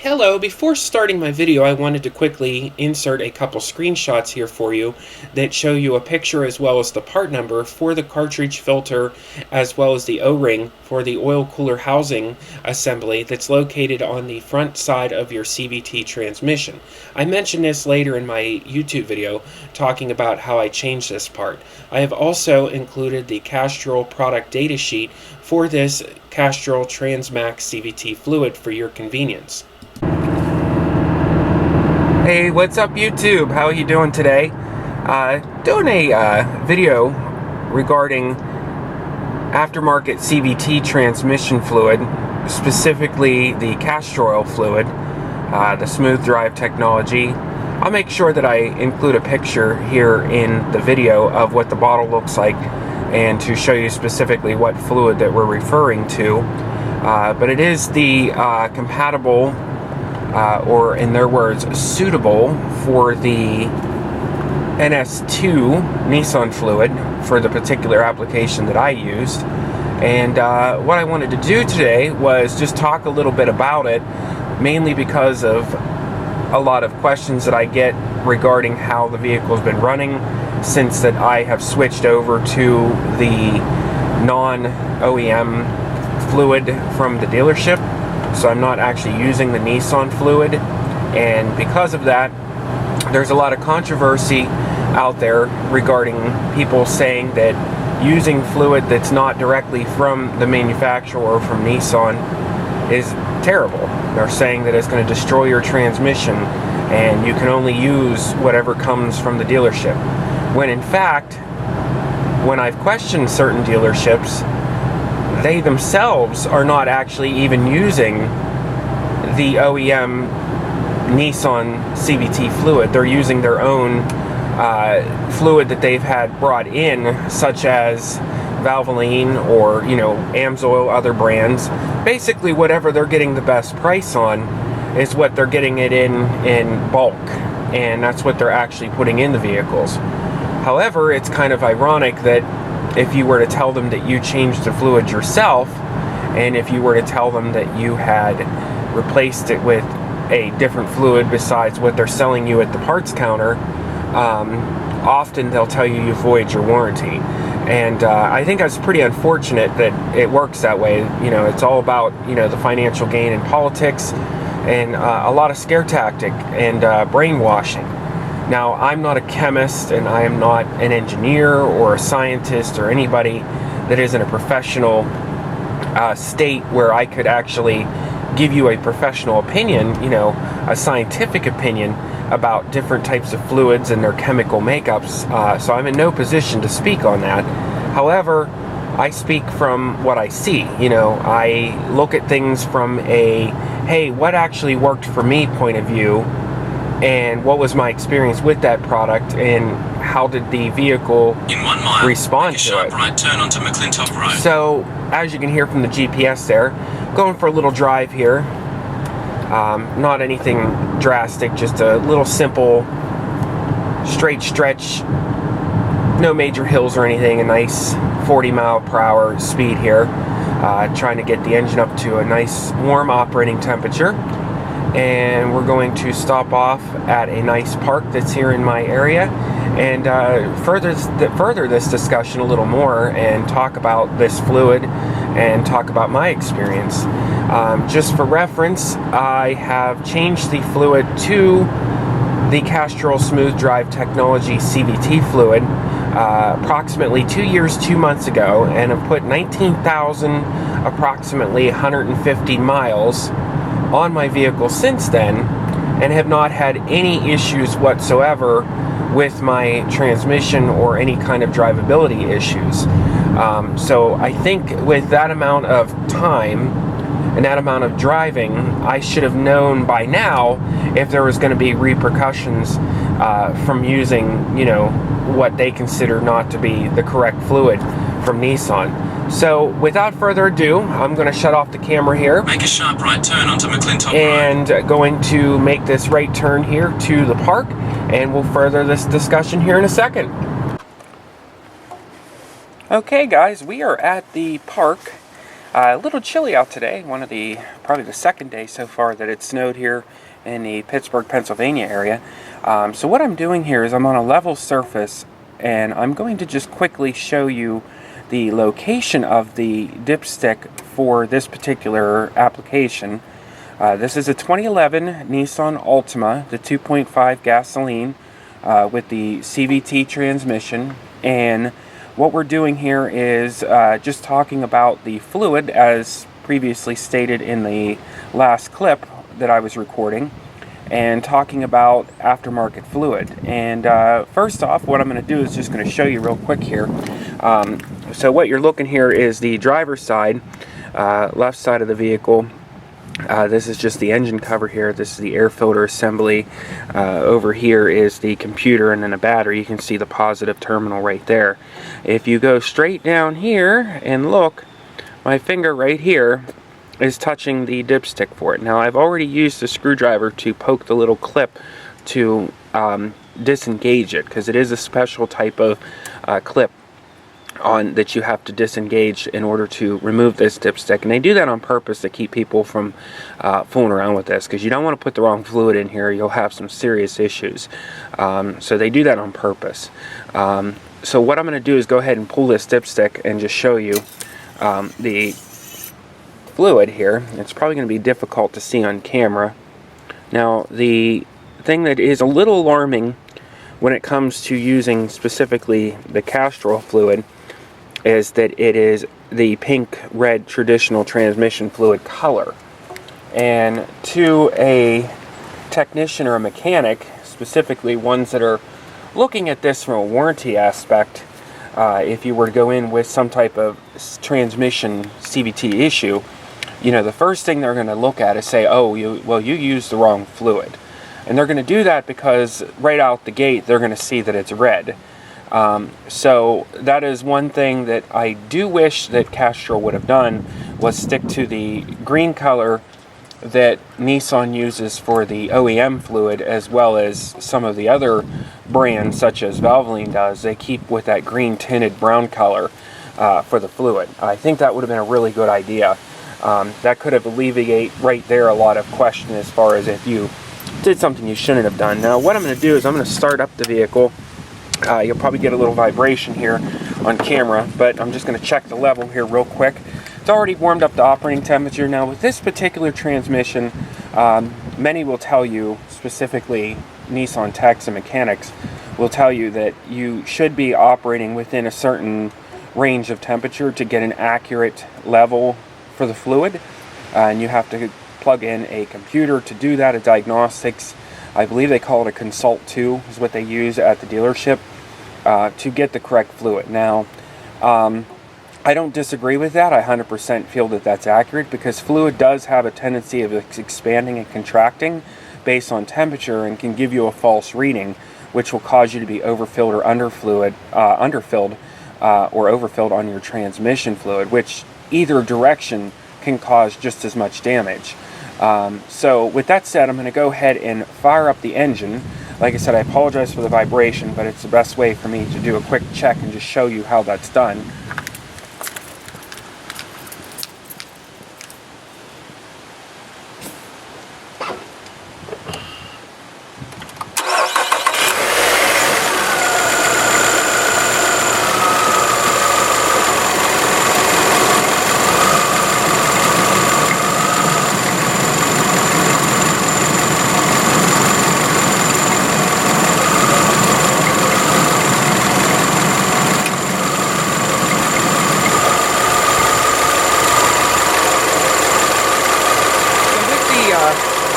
Hello, before starting my video I wanted to quickly insert a couple screenshots here for you that show you a picture as well as the part number for the cartridge filter as well as the O-ring for the oil cooler housing assembly that's located on the front side of your CVT transmission. I mentioned this later in my YouTube video talking about how I changed this part. I have also included the Castrol product data sheet for this Castrol Transmax CVT fluid for your convenience. Hey, what's up YouTube? How are you doing today? Doing a video regarding aftermarket CVT transmission fluid, specifically the Castrol fluid, the smooth drive technology. I'll make sure that I include a picture here in the video of what the bottle looks like and to show you specifically what fluid that we're referring to. But it is the compatible or in their words, suitable for the NS2 Nissan fluid for the particular application that I used. And what I wanted to do today was just talk a little bit about it, mainly because of a lot of questions that I get regarding how the vehicle's been running since that I have switched over to the non-OEM fluid from the dealership. So I'm not actually using the Nissan fluid, and because of that there's a lot of controversy out there regarding people saying that using fluid that's not directly from the manufacturer or from Nissan is terrible. They're saying that it's going to destroy your transmission and you can only use whatever comes from the dealership, when in fact, when I've questioned certain dealerships, they themselves are not actually even using the OEM Nissan CVT fluid. They're using their own fluid that they've had brought in, such as Valvoline or, Amsoil, other brands. Basically, whatever they're getting the best price on is what they're getting it in bulk, and that's what they're actually putting in the vehicles. However, it's kind of ironic that if you were to tell them that you changed the fluid yourself, and if you were to tell them that you had replaced it with a different fluid besides what they're selling you at the parts counter, often they'll tell you you void your warranty. And I think that's pretty unfortunate that it works that way. It's all about, the financial gain in politics and a lot of scare tactic and brainwashing. Now, I'm not a chemist, and I am not an engineer or a scientist or anybody that is in a professional state where I could actually give you a professional opinion, a scientific opinion about different types of fluids and their chemical makeups. So I'm in no position to speak on that. However, I speak from what I see. I look at things from a, hey, what actually worked for me point of view, and what was my experience with that product, and how did the vehicle respond to it. Right turn onto McClintock Road. So, as you can hear from the GPS there, going for a little drive here. Not anything drastic, just a little simple, straight stretch, no major hills or anything, a nice 40-mile-per-hour speed here. Trying to get the engine up to a nice warm operating temperature. And we're going to stop off at a nice park that's here in my area and further this discussion a little more and talk about this fluid and talk about my experience. Just for reference, I have changed the fluid to the Castrol Smooth Drive Technology CVT fluid approximately 2 years, 2 months ago, and have put 19,000 approximately 150 miles on my vehicle since then, and have not had any issues whatsoever with my transmission or any kind of drivability issues. So I think with that amount of time and that amount of driving, I should have known by now if there was going to be repercussions from using, what they consider not to be the correct fluid from Nissan. So, without further ado, I'm going to shut off the camera here. Make a sharp right turn onto McClintock and Road. Going to make this right turn here to the park, and we'll further this discussion here in a second. Okay guys, we are at the park A little chilly out today. Probably the second day so far that it snowed here in the Pittsburgh, Pennsylvania area. So what I'm doing here is I'm on a level surface, and I'm going to just quickly show you the location of the dipstick for this particular application. This is a 2011 Nissan Altima, the 2.5 gasoline with the CVT transmission, and what we're doing here is just talking about the fluid as previously stated in the last clip that I was recording, and talking about aftermarket fluid. And first off, what I'm going to do is just going to show you real quick here. So what you're looking here is the driver's side, left side of the vehicle. This is just the engine cover here. This is the air filter assembly. Over here is the computer and then a battery. You can see the positive terminal right there. If you go straight down here and look, my finger right here is touching the dipstick for it. Now I've already used the screwdriver to poke the little clip to disengage it, because it is a special type of clip that you have to disengage in order to remove this dipstick, and they do that on purpose to keep people from fooling around with this, because you don't want to put the wrong fluid in here. You'll have some serious issues. So they do that on purpose. So what I'm going to do is go ahead and pull this dipstick and just show you the fluid here. It's probably going to be difficult to see on camera. Now the thing that is a little alarming when it comes to using specifically the Castrol fluid is that it is the pink-red traditional transmission fluid color. And to a technician or a mechanic, specifically ones that are looking at this from a warranty aspect, if you were to go in with some type of transmission CVT issue, you know, the first thing they're going to look at is say, oh, you used the wrong fluid. And they're going to do that because right out the gate they're going to see that it's red. So that is one thing that I do wish that Castrol would have done, was stick to the green color that Nissan uses for the OEM fluid, as well as some of the other brands such as Valvoline does. They keep with that green tinted brown color for the fluid. I think that would have been a really good idea. That could have alleviated right there a lot of question as far as if you did something you shouldn't have done. Now what I'm going to do is I'm going to start up the vehicle. You'll probably get a little vibration here on camera, but I'm just going to check the level here real quick. It's already warmed up to operating temperature. Now with this particular transmission, many will tell you, specifically Nissan techs and mechanics will tell you, that you should be operating within a certain range of temperature to get an accurate level for the fluid, and you have to plug in a computer to do that, a diagnostics. I believe they call it a Consult 2 is what they use at the dealership to get the correct fluid. Now, I don't disagree with that. I 100% feel that that's accurate, because fluid does have a tendency of expanding and contracting based on temperature, and can give you a false reading, which will cause you to be overfilled or underfilled or overfilled on your transmission fluid, which either direction can cause just as much damage. So with that said, I'm going to go ahead and fire up the engine. Like I said, I apologize for the vibration, but it's the best way for me to do a quick check and just show you how that's done.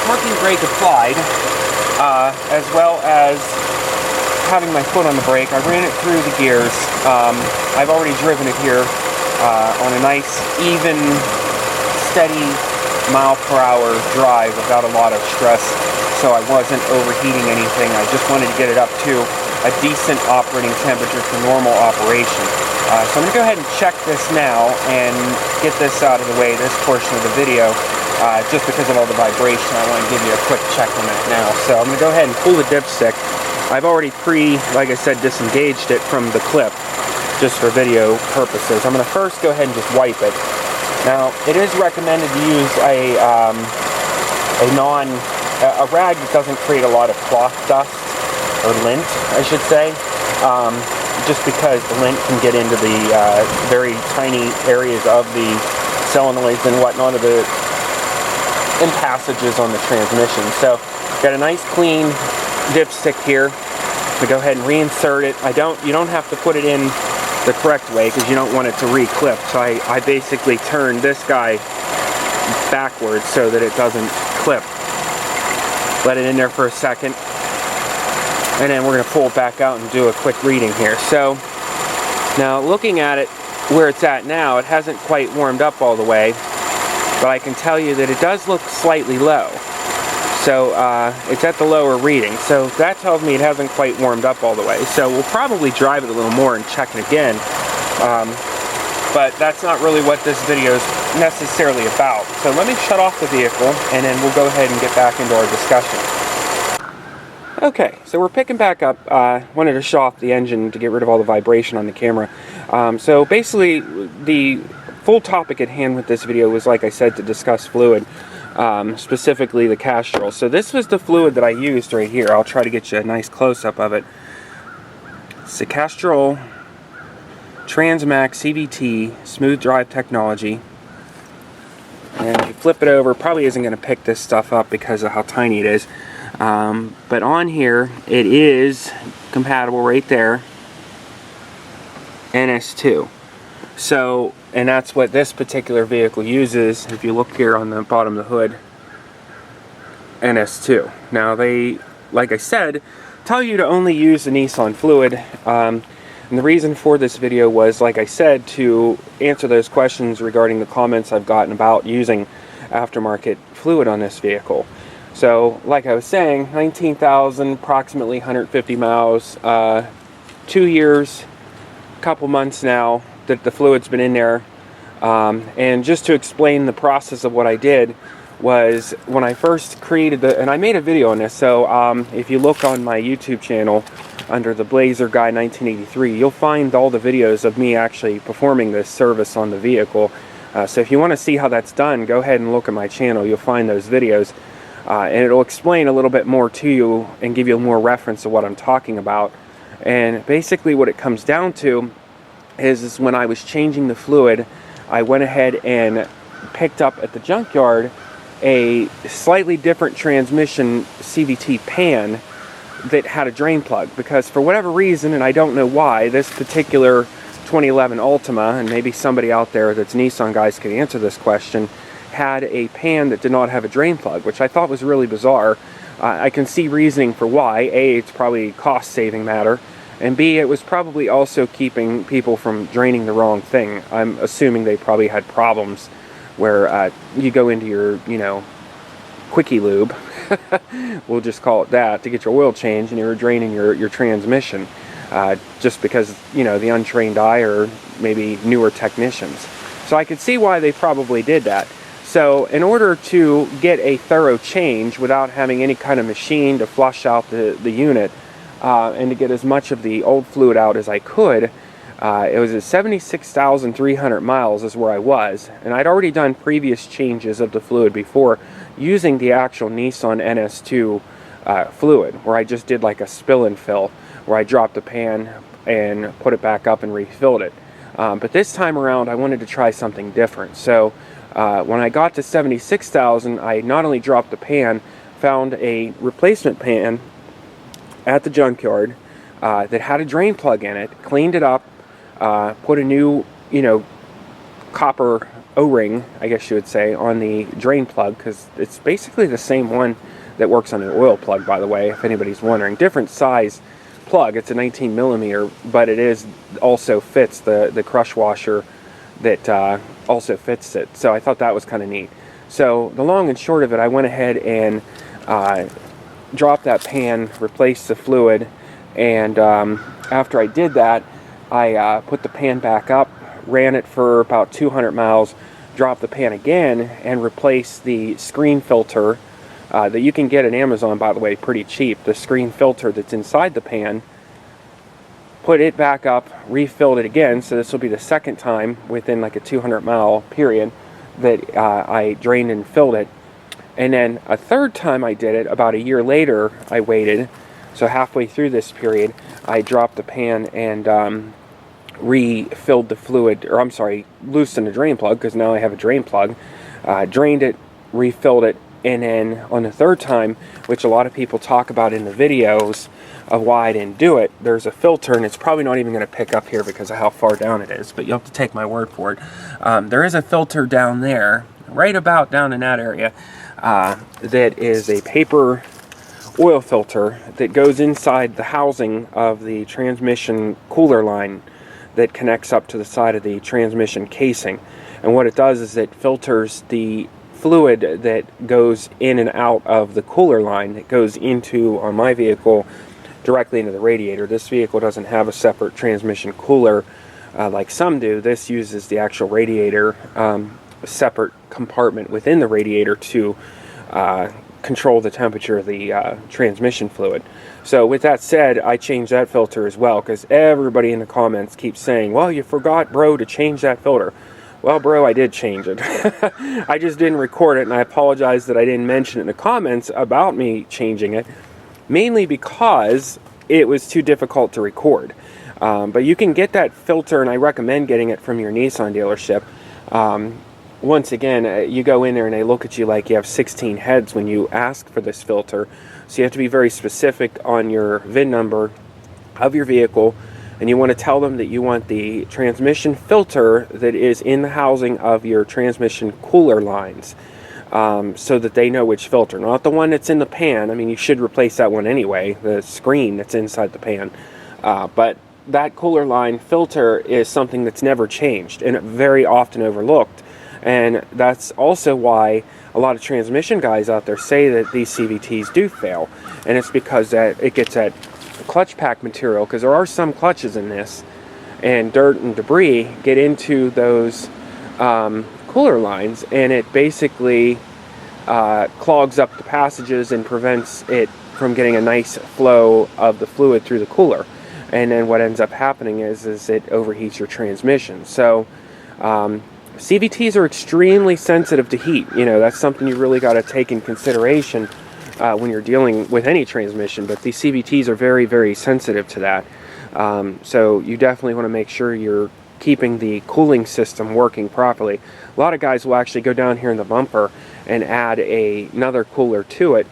Parking brake applied, as well as having my foot on the brake, I ran it through the gears. I've already driven it here on a nice, even, steady mile-per-hour drive without a lot of stress, so I wasn't overheating anything. I just wanted to get it up to a decent operating temperature for normal operation. So I'm going to go ahead and check this now and get this out of the way, this portion of the video. Just because of all the vibration, I want to give you a quick check on that now. So I'm going to go ahead and pull the dipstick. I've already like I said, disengaged it from the clip, just for video purposes. I'm going to first go ahead and just wipe it. Now, it is recommended to use a rag that doesn't create a lot of cloth dust, or lint, I should say, just because the lint can get into the very tiny areas of the solenoids and whatnot, and passages on the transmission. So, got a nice clean dipstick here. So go ahead and reinsert it. You don't have to put it in the correct way because you don't want it to re-clip. So I basically turn this guy backwards so that it doesn't clip. Let it in there for a second. And then we're going to pull it back out and do a quick reading here. So now looking at it where it's at now, it hasn't quite warmed up all the way. But I can tell you that it does look slightly low. So it's at the lower reading. So that tells me it hasn't quite warmed up all the way. So we'll probably drive it a little more and check it again. But that's not really what this video is necessarily about. So let me shut off the vehicle and then we'll go ahead and get back into our discussion. Okay, so we're picking back up. Wanted to shut off the engine to get rid of all the vibration on the camera. So basically the full topic at hand with this video was, like I said, to discuss fluid. Specifically the Castrol. So this was the fluid that I used right here. I'll try to get you a nice close-up of it. It's the Castrol Transmax CVT Smooth Drive Technology. And if you flip it over, probably isn't going to pick this stuff up because of how tiny it is. But on here, it is compatible right there. NS2. So, and that's what this particular vehicle uses. If you look here on the bottom of the hood, NS2. Now they, like I said, tell you to only use the Nissan fluid. And the reason for this video was, like I said, to answer those questions regarding the comments I've gotten about using aftermarket fluid on this vehicle. So, like I was saying, 19,000, approximately 150 miles, 2 years, couple months now that the fluid's been in there. And just to explain the process of what I did was when I first created and I made a video on this, so if you look on my YouTube channel under the Blazer Guy 1983, you'll find all the videos of me actually performing this service on the vehicle. So if you want to see how that's done, go ahead and look at my channel. You'll find those videos, and it'll explain a little bit more to you and give you more reference to what I'm talking about. And basically what it comes down to is when I was changing the fluid, I went ahead and picked up at the junkyard a slightly different transmission CVT pan that had a drain plug, because for whatever reason, and I don't know why, this particular 2011 Altima, and maybe somebody out there that's Nissan guys can answer this question, had a pan that did not have a drain plug, which I thought was really bizarre. I can see reasoning for why. A, it's probably a cost-saving matter, and B, it was probably also keeping people from draining the wrong thing. I'm assuming they probably had problems where you go into your, quickie lube, we'll just call it that, to get your oil change, and you're draining your transmission, just because, the untrained eye or maybe newer technicians. So I could see why they probably did that. So in order to get a thorough change without having any kind of machine to flush out the unit, and to get as much of the old fluid out as I could, it was at 76,300 miles is where I was, and I'd already done previous changes of the fluid before using the actual Nissan NS2 fluid, where I just did like a spill and fill, where I dropped the pan and put it back up and refilled it. But this time around I wanted to try something different. So when I got to 76,000, I not only dropped the pan, found a replacement pan at the junkyard that had a drain plug in it, cleaned it up, put a new, copper O-ring, I guess you would say, on the drain plug, because it's basically the same one that works on an oil plug, by the way, if anybody's wondering. Different size plug. It's a 19 millimeter, but it is also fits the crush washer that also fits it. So I thought that was kind of neat. So the long and short of it, I went ahead and dropped that pan, replaced the fluid, and after I did that, I put the pan back up, ran it for about 200 miles, dropped the pan again, and replaced the screen filter that you can get at Amazon, by the way, pretty cheap. The screen filter that's inside the pan, put it back up, refilled it again, so this will be the second time within like a 200 mile period. that I drained and filled it. And then a third time I did it, about a year later, I waited. So halfway through this period, I dropped the pan and refilled the fluid, or I'm sorry, loosened the drain plug, because now I have a drain plug. Drained it, refilled it, and then on the third time, which a lot of people talk about in the videos of why I didn't do it, there's a filter, and it's probably not even going to pick up here because of how far down it is, but you'll have to take my word for it. There is a filter down there, right about down in that area, that is a paper oil filter that goes inside the housing of the transmission cooler line that connects up to the side of the transmission casing. And what it does is it filters the fluid that goes in and out of the cooler line that goes into, on my vehicle, directly into the radiator. This vehicle doesn't have a separate transmission cooler like some do. This uses the actual radiator, a separate compartment within the radiator to control the temperature of the transmission fluid. So with that said, I changed that filter as well, because everybody in the comments keeps saying, well, you forgot, bro, to change that filter. Well, bro, I did change it. I just didn't record it, and I apologize that I didn't mention it in the comments about me changing it, mainly because it was too difficult to record. But you can get that filter, and I recommend getting it from your Nissan dealership. Once again, you go in there and they look at you like you have 16 heads when you ask for this filter. So you have to be very specific on your VIN number of your vehicle, and you want to tell them that you want the transmission filter that is in the housing of your transmission cooler lines, so that they know which filter, not the one that's in the pan. I mean, you should replace that one anyway, the screen that's inside the pan. But that cooler line filter is something that's never changed and very often overlooked. And that's also why a lot of transmission guys out there say that these CVTs do fail. And it's because that it gets that clutch pack material, because there are some clutches in this, and dirt and debris get into those cooler lines, and it basically clogs up the passages and prevents it from getting a nice flow of the fluid through the cooler. And then what ends up happening is it overheats your transmission. So CVTs are extremely sensitive to heat. You know, that's something you really got to take in consideration when you're dealing with any transmission, but these CVTs are very, very sensitive to that. So you definitely want to make sure you're keeping the cooling system working properly. A lot of guys will actually go down here in the bumper and add another cooler to it,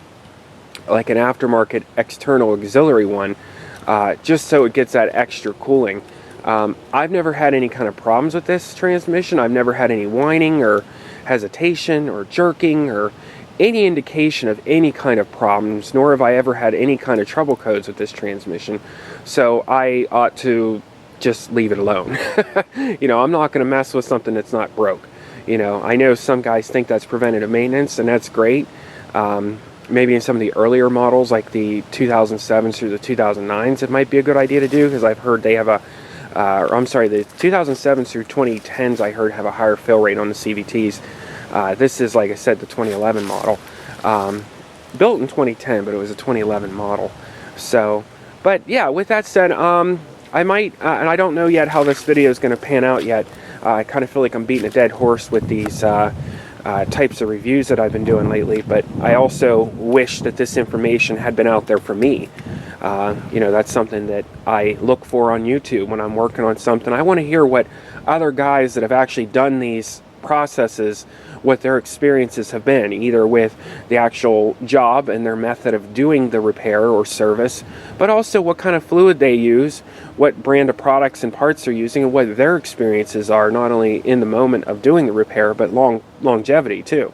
like an aftermarket external auxiliary one, just so it gets that extra cooling. I've never had any kind of problems with this transmission. I've never had any whining or hesitation or jerking or any indication of any kind of problems, nor have I ever had any kind of trouble codes with this transmission. So I ought to just leave it alone. You know, I'm not going to mess with something that's not broke. You know, I know some guys think that's preventative maintenance, and that's great. Maybe in some of the earlier models, like the 2007s through the 2009s, it might be a good idea to do, because I've heard they have the 2007s through 2010s, I heard, have a higher fill rate on the CVTs. This is, like I said, the 2011 model. Built in 2010, but it was a 2011 model. So, but yeah, with that said, I might, and I don't know yet how this video is going to pan out yet. I kind of feel like I'm beating a dead horse with these types of reviews that I've been doing lately, but I also wish that this information had been out there for me. You know, that's something that I look for on YouTube when I'm working on something. I want to hear what other guys that have actually done these processes, what their experiences have been, either with the actual job and their method of doing the repair or service, but also what kind of fluid they use, what brand of products and parts they're using, and what their experiences are, not only in the moment of doing the repair, but longevity too.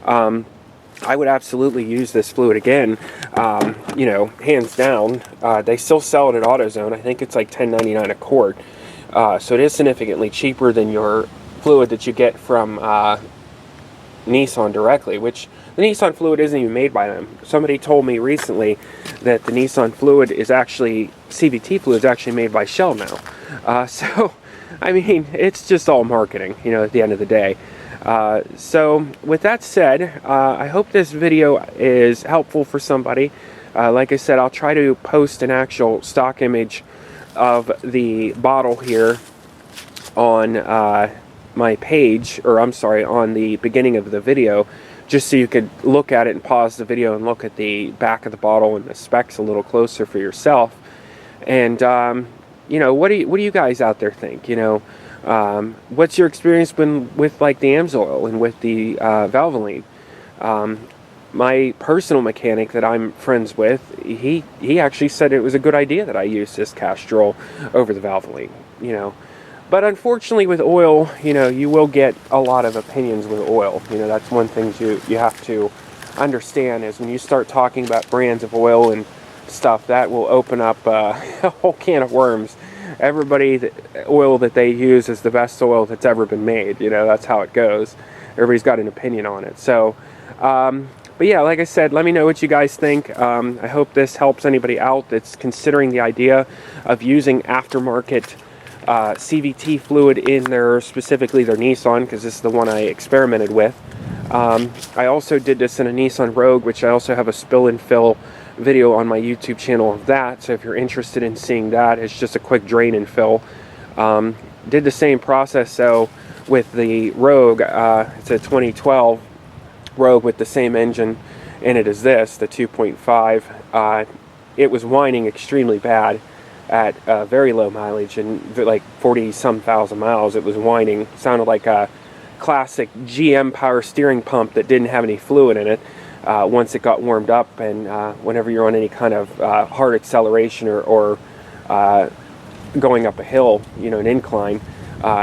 I would absolutely use this fluid again, you know, hands down. They still sell it at AutoZone. I think it's like $10.99 a quart. So it is significantly cheaper than your fluid that you get from Nissan directly, which the Nissan fluid isn't even made by them. Somebody told me recently that the Nissan fluid is actually, CVT fluid is actually made by Shell now. So, I mean, it's just all marketing, you know, at the end of the day. So with that said, I hope this video is helpful for somebody. Like I said, I'll try to post an actual stock image of the bottle here on my page, or I'm sorry, on the beginning of the video, just so you could look at it and pause the video and look at the back of the bottle and the specs a little closer for yourself. And you know, what do you guys out there think? You know, what's your experience been with like the AMSOIL and with the Valvoline? My personal mechanic that I'm friends with, he actually said it was a good idea that I used this Castrol over the Valvoline. You know, but unfortunately with oil, you know, you will get a lot of opinions with oil. You know, that's one thing you have to understand, is when you start talking about brands of oil and stuff, that will open up a whole can of worms. Everybody, the oil that they use is the best oil that's ever been made. You know, that's how it goes. Everybody's got an opinion on it. So, but yeah, like I said, let me know what you guys think. I hope this helps anybody out that's considering the idea of using aftermarket CVT fluid in specifically their Nissan, because this is the one I experimented with. I also did this in a Nissan Rogue, which I also have a spill and fill video on my YouTube channel of that. So if you're interested in seeing that, it's just a quick drain and fill. Did the same process so with the Rogue. It's a 2012 Rogue with the same engine in it as this, the 2.5. It was whining extremely bad at very low mileage, and like 40-some thousand miles. It was whining. Sounded like a classic GM power steering pump that didn't have any fluid in it. Once it got warmed up, and whenever you're on any kind of hard acceleration or going up a hill, you know, an incline,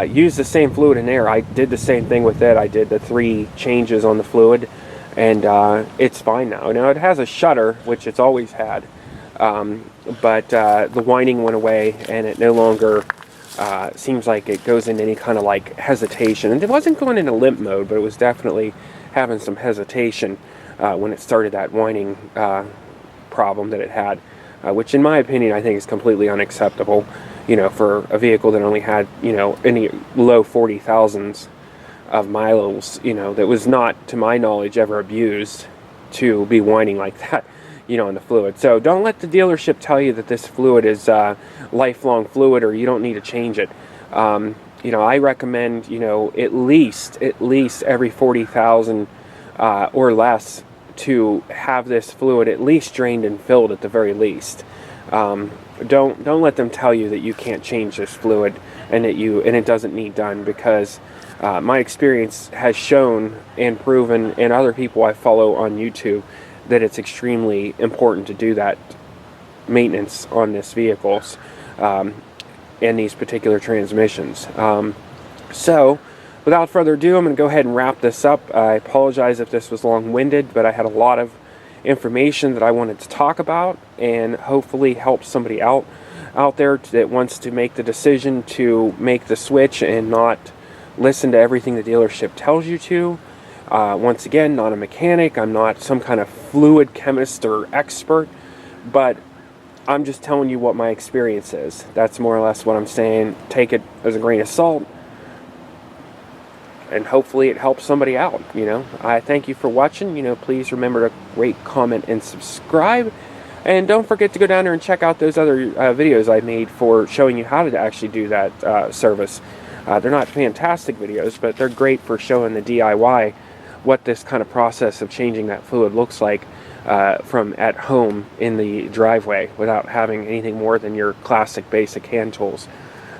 use the same fluid in there. I did the same thing with it. I did the 3 changes on the fluid, and it's fine now. Now it has a shudder, which it's always had, but the whining went away, and it no longer seems like it goes into any kind of like hesitation. And it wasn't going into limp mode, but it was definitely having some hesitation when it started that whining problem that it had, which in my opinion I think is completely unacceptable. You know, for a vehicle that only had, you know, any low 40,000s of miles, you know, that was not, to my knowledge, ever abused, to be whining like that, you know, on the fluid. So don't let the dealership tell you that this fluid is lifelong fluid, or you don't need to change it. You know, I recommend, you know, at least every 40,000 or less to have this fluid at least drained and filled at the very least. Don't let them tell you that you can't change this fluid and that it doesn't need done, because my experience has shown and proven, and other people I follow on YouTube, that it's extremely important to do that maintenance on this vehicles and these particular transmissions. So without further ado, I'm going to go ahead and wrap this up. I apologize if this was long-winded, but I had a lot of information that I wanted to talk about, and hopefully help somebody out there that wants to make the decision to make the switch and not listen to everything the dealership tells you to. Once again, not a mechanic. I'm not some kind of fluid chemist or expert, but I'm just telling you what my experience is. That's more or less what I'm saying. Take it as a grain of salt, and hopefully it helps somebody out. You know, I thank you for watching. You know, please remember to rate, comment, and subscribe. And don't forget to go down there and check out those other videos I made for showing you how to actually do that service. They're not fantastic videos, but they're great for showing the DIY what this kind of process of changing that fluid looks like from at home in the driveway, without having anything more than your classic basic hand tools.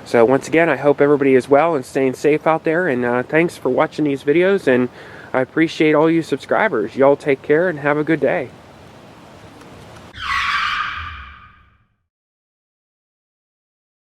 So once again, I hope everybody is well and staying safe out there, and thanks for watching these videos, and I appreciate all you subscribers. Y'all take care and have a good day.